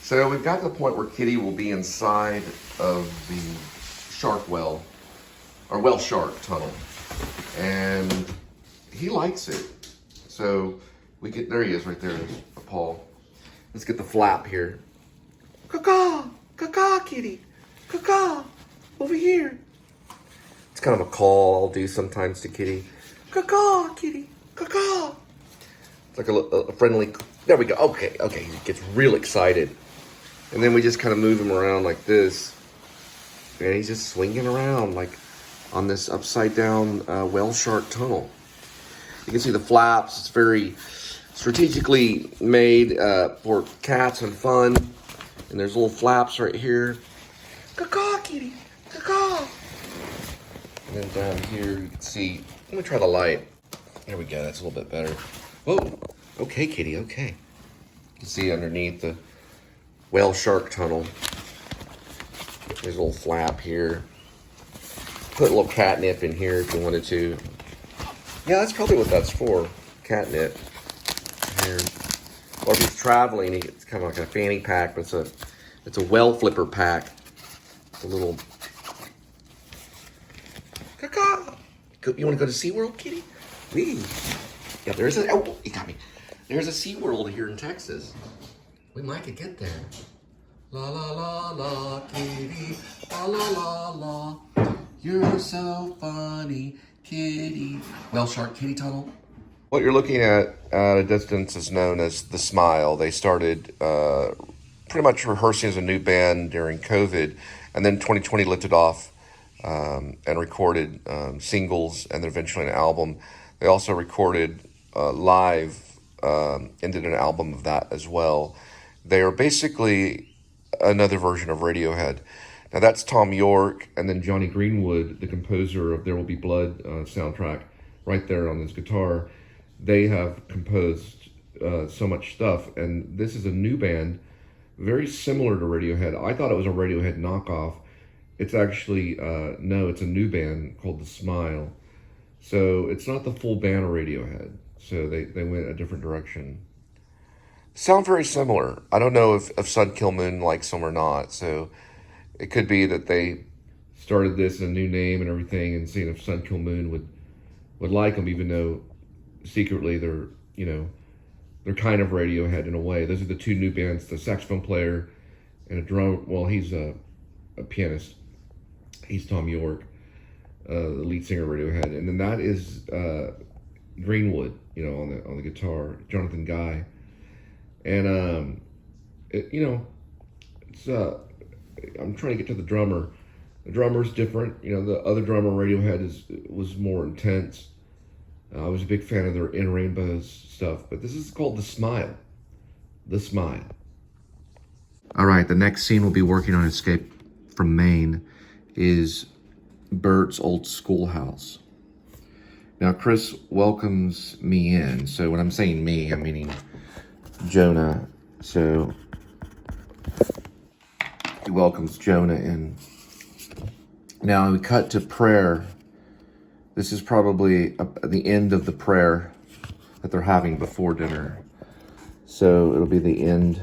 So we've got to the point where Kitty will be inside of the shark well, or well shark tunnel. And he likes it. So we get, there he is right there, Paul. Let's get the flap here. Caw-caw, caw-caw, Kitty, caw-caw, over here. It's kind of a call I'll do sometimes to Kitty. Caw-caw, Kitty, caw-caw. It's like a friendly, there we go. Okay, he gets real excited. And then we just kind of move him around like this. And he's just swinging around like on this upside down whale shark tunnel. You can see the flaps. It's very strategically made for cats and fun. And there's little flaps right here. Caw-caw, Kitty, caw-caw. And then down here you can see, let me try the light. There we go, that's a little bit better. Whoa, okay, Kitty, okay. You can see underneath the whale shark tunnel. There's a little flap here. Put a little catnip in here if you wanted to. Yeah, that's probably what that's for, catnip. Here. Or if he's traveling, it's kind of like a fanny pack, but it's a whale flipper pack. It's a little. Caw-caw. You want to go to SeaWorld, Kitty? Wee. Yeah, there's a. Oh, you got me. There's a SeaWorld here in Texas. We might could get there. La la la la, Kitty. La la la la. You're so funny, Kitty. Whale shark kitty tunnel. What you're looking at a distance is known as The Smile. They started pretty much rehearsing as a new band during COVID, and then 2020 lifted off and recorded singles and then eventually an album. They also recorded live and did an album of that as well. They are basically another version of Radiohead. Now that's Tom York, and then Johnny Greenwood, the composer of There Will Be Blood soundtrack, right there on this guitar. They have composed so much stuff, and this is a new band, very similar to Radiohead. I thought it was a Radiohead knockoff. It's actually, no, it's a new band called The Smile. So it's not the full band of Radiohead. So they went a different direction. Sound very similar. I don't know if Sun Kill Moon likes them or not, so it could be that they started this in a new name and everything and seeing if Sun Kill Moon would like them, even though secretly they're, they're kind of Radiohead in a way. Those are the two new bands, the saxophone player and a drum, well, he's a pianist. He's Tom York, the lead singer of Radiohead. And then that is Greenwood, on the guitar, Jonathan Guy. And, it's, I'm trying to get to the drummer. The drummer's different. The other drummer Radiohead was more intense. I was a big fan of their In Rainbows stuff, but this is called The Smile. The Smile. All right, the next scene we'll be working on Escape from Maine is Bert's old schoolhouse. Now, Chris welcomes me in. So when I'm saying me, I'm meaning Jonah. So he welcomes Jonah in. Now we cut to prayer. This is probably the end of the prayer that they're having before dinner. So it'll be the end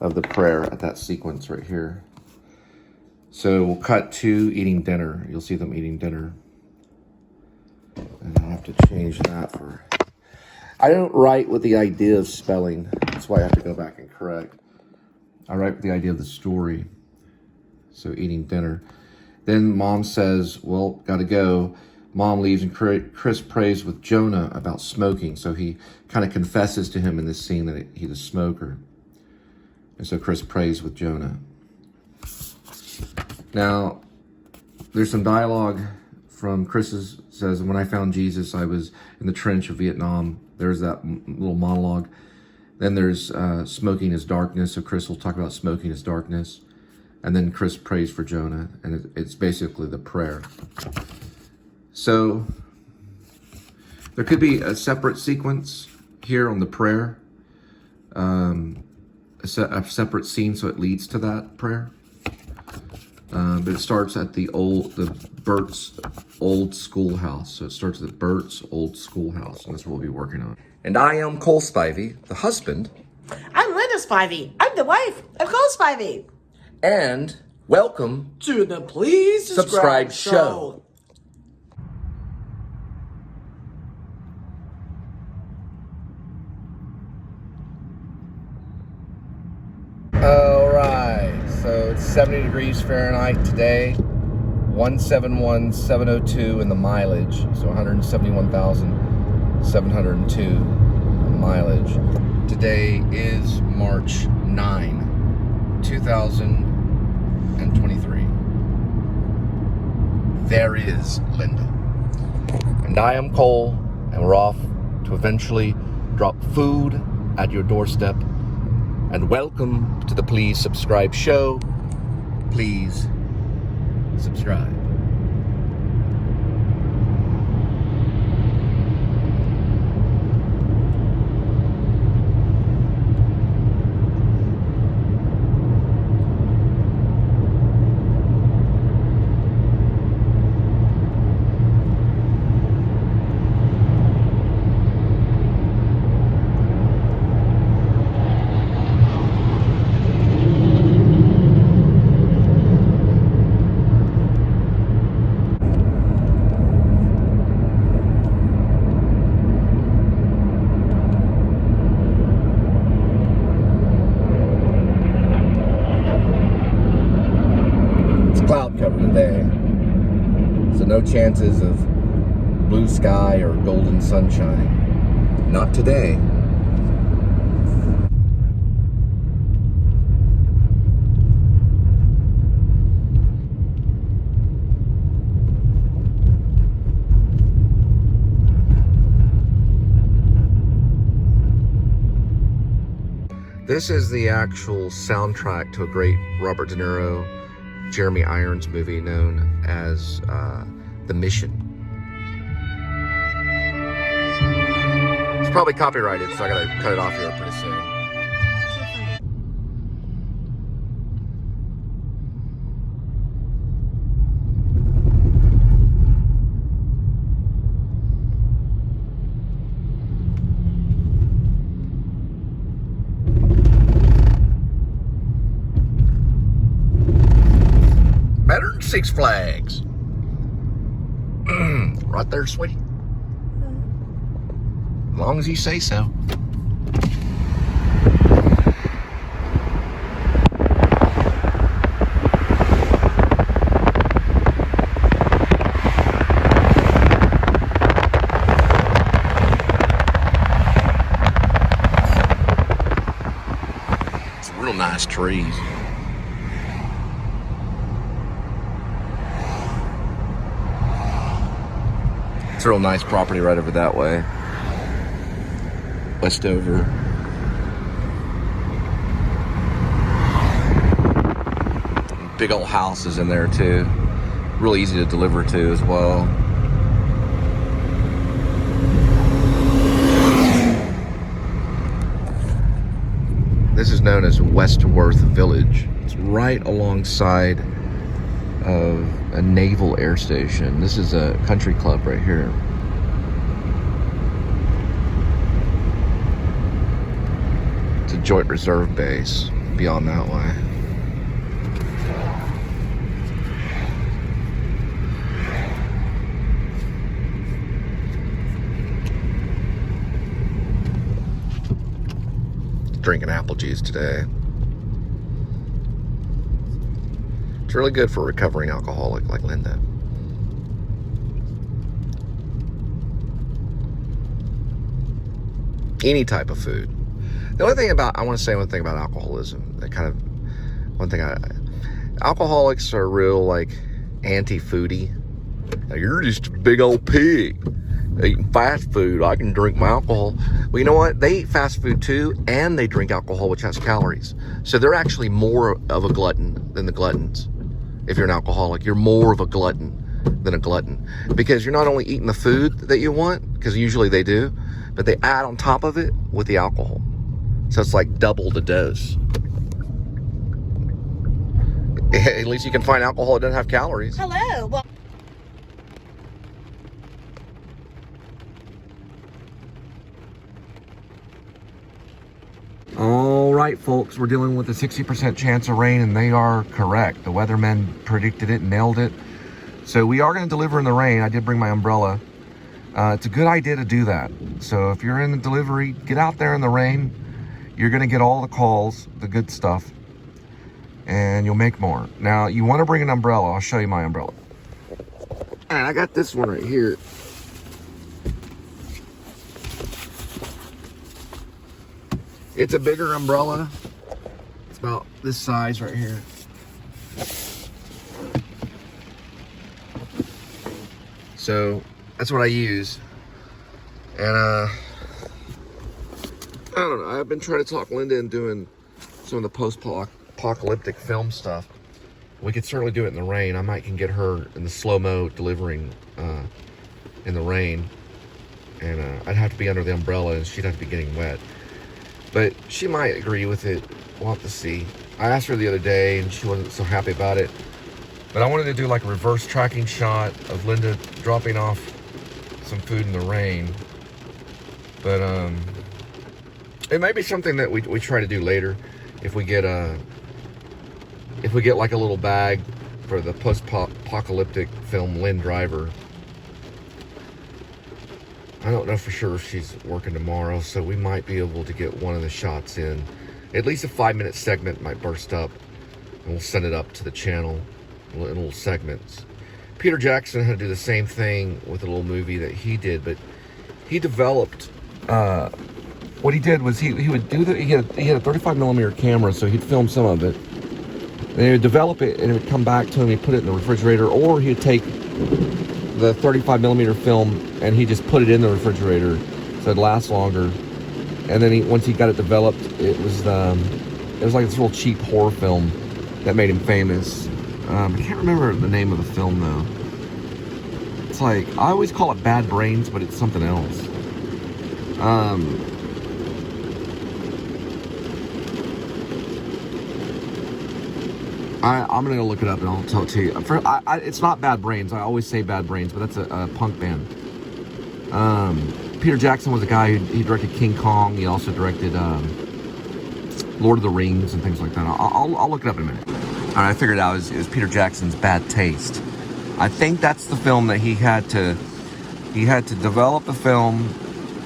of the prayer at that sequence right here. So we'll cut to eating dinner. You'll see them eating dinner. And I have to change that for... I don't write with the idea of spelling. That's why I have to go back and correct. I write with the idea of the story. So eating dinner. Then Mom says, well, gotta go. Mom leaves and Chris prays with Jonah about smoking. So he kind of confesses to him in this scene that he's a smoker. And so Chris prays with Jonah. Now, there's some dialogue from Chris's says, when I found Jesus, I was in the trench of Vietnam. There's that little monologue. Then there's smoking is darkness. So Chris will talk about smoking is darkness. And then Chris prays for Jonah. And it's basically the prayer. So there could be a separate sequence here on the prayer. A separate scene so it leads to that prayer. But it starts at the Bert's old schoolhouse. So it starts at Bert's old schoolhouse, and that's what we'll be working on. And I am Cole Spivey, the husband. I'm Linda Spivey. I'm the wife of Cole Spivey. And welcome To the Please Subscribe Show. Alright, so it's 70 degrees Fahrenheit today, 171,702 in the mileage, so 171,702 mileage. Today is March 9, 2023. There is Linda. And I am Cole, and we're off to eventually drop food at your doorstep. And welcome to the Please Subscribe Show. Please subscribe. Cloud cover today, so no chances of blue sky or golden sunshine. Not today. This is the actual soundtrack to a great Robert De Niro, Jeremy Irons movie known as The Mission. It's probably copyrighted, so I gotta cut it off here pretty soon. Better than Six Flags. Right there, sweetie. As long as you say so. It's real nice trees. It's a real nice property right over that way. Westover. Big old houses in there too. Really easy to deliver to as well. This is known as Westworth Village. It's right alongside of a naval air station. This is a country club right here. It's a Joint Reserve base beyond that way. Drinking apple juice today. It's really good for a recovering alcoholic like Linda. Any type of food. The only thing about, I want to say one thing about alcoholism, that kind of, alcoholics are real like anti-foodie. Now, you're just a big old pig eating fast food. I can drink my alcohol. Well, you know what? They eat fast food too, and they drink alcohol, which has calories. So they're actually more of a glutton than the gluttons. If you're an alcoholic, you're more of a glutton than a glutton, because you're not only eating the food that you want, because usually they do, but they add on top of it with the alcohol. So it's like double the dose. At least you can find alcohol that doesn't have calories. Hello. Well, All right, folks. We're dealing with a 60% chance of rain, and they are correct. The weathermen predicted it, nailed it. So we are going to deliver in the rain. I did bring my umbrella. It's a good idea to do that. So if you're in the delivery, get out there in the rain. You're going to get all the calls, the good stuff, and you'll make more. Now, you want to bring an umbrella. I'll show you my umbrella. All right, I got this one right here. It's a bigger umbrella. It's about this size right here. So that's what I use. And I don't know, I've been trying to talk Linda into doing some of the post-apocalyptic film stuff. We could certainly do it in the rain. I might can get her in the slow-mo delivering in the rain. And I'd have to be under the umbrella and she'd have to be getting wet. But she might agree with it. We'll have to see. I asked her the other day and she wasn't so happy about it. But I wanted to do like a reverse tracking shot of Linda dropping off some food in the rain. But it may be something that we try to do later if we get like a little bag for the post-apocalyptic film Lynn Driver. I don't know for sure if she's working tomorrow, so we might be able to get one of the shots in. At least a 5-minute segment might burst up, and we'll send it up to the channel in little segments. Peter Jackson had to do the same thing with a little movie that he did, but he developed, what he did was he would do he had a 35mm camera, so he'd film some of it. Then he would develop it, and it would come back to him, he'd put it in the refrigerator, or he'd take the 35mm film and he just put it in the refrigerator so it'd last longer. And then once he got it developed, it was like this real cheap horror film that made him famous. I can't remember the name of the film though. It's like, I always call it Bad Brains, but it's something else. I'm gonna go look it up and I'll tell it to you. It's not Bad Brains. I always say Bad Brains, but that's a punk band. Peter Jackson was a guy he directed King Kong. He also directed Lord of the Rings and things like that. I'll look it up in a minute. All right, I figured it out. It was Peter Jackson's Bad Taste. I think that's the film that he had to develop the film,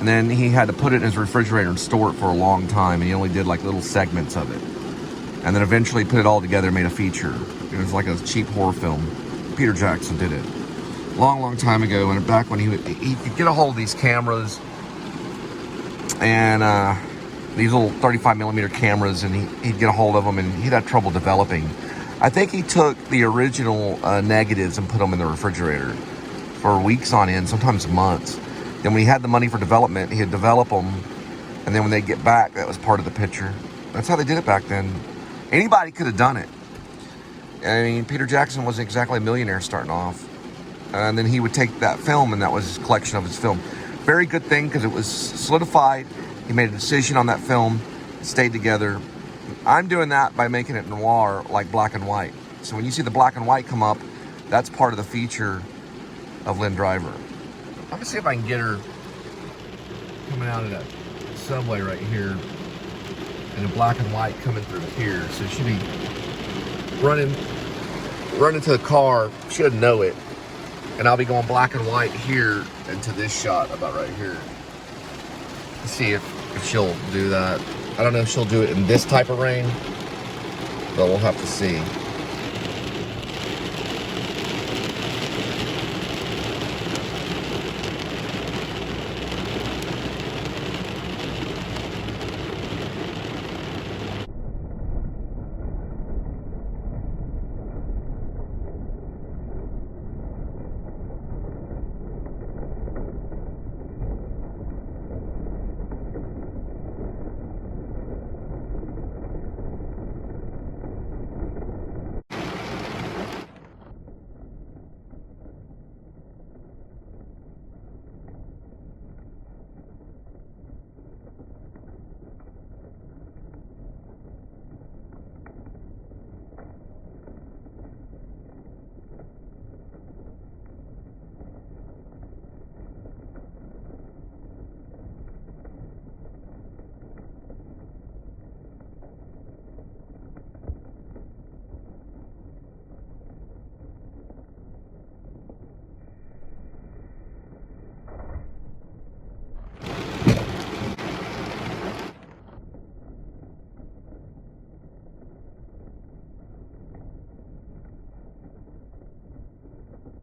and then he had to put it in his refrigerator and store it for a long time, and he only did like little segments of it. And then eventually put it all together and made a feature. It was like a cheap horror film. Peter Jackson did it. Long time ago, and back when he could get a hold of these cameras and these little 35mm cameras, and he'd get a hold of them, and he'd have trouble developing. I think he took the original negatives and put them in the refrigerator for weeks on end, sometimes months. Then when he had the money for development, he'd develop them, and then when they'd get back, that was part of the picture. That's how they did it back then. Anybody could have done it. I mean, Peter Jackson wasn't exactly a millionaire starting off. And then he would take that film, and that was his collection of his film. Very good thing, because it was solidified. He made a decision on that film, stayed together. I'm doing that by making it noir, like black and white. So when you see the black and white come up, that's part of the feature of Lynn Driver. I'm gonna see if I can get her coming out of that subway right here, and the black and white coming through here. So she'll be running to the car. She doesn't know it. And I'll be going black and white here into this shot about right here. Let's see if she'll do that. I don't know if she'll do it in this type of rain, but we'll have to see.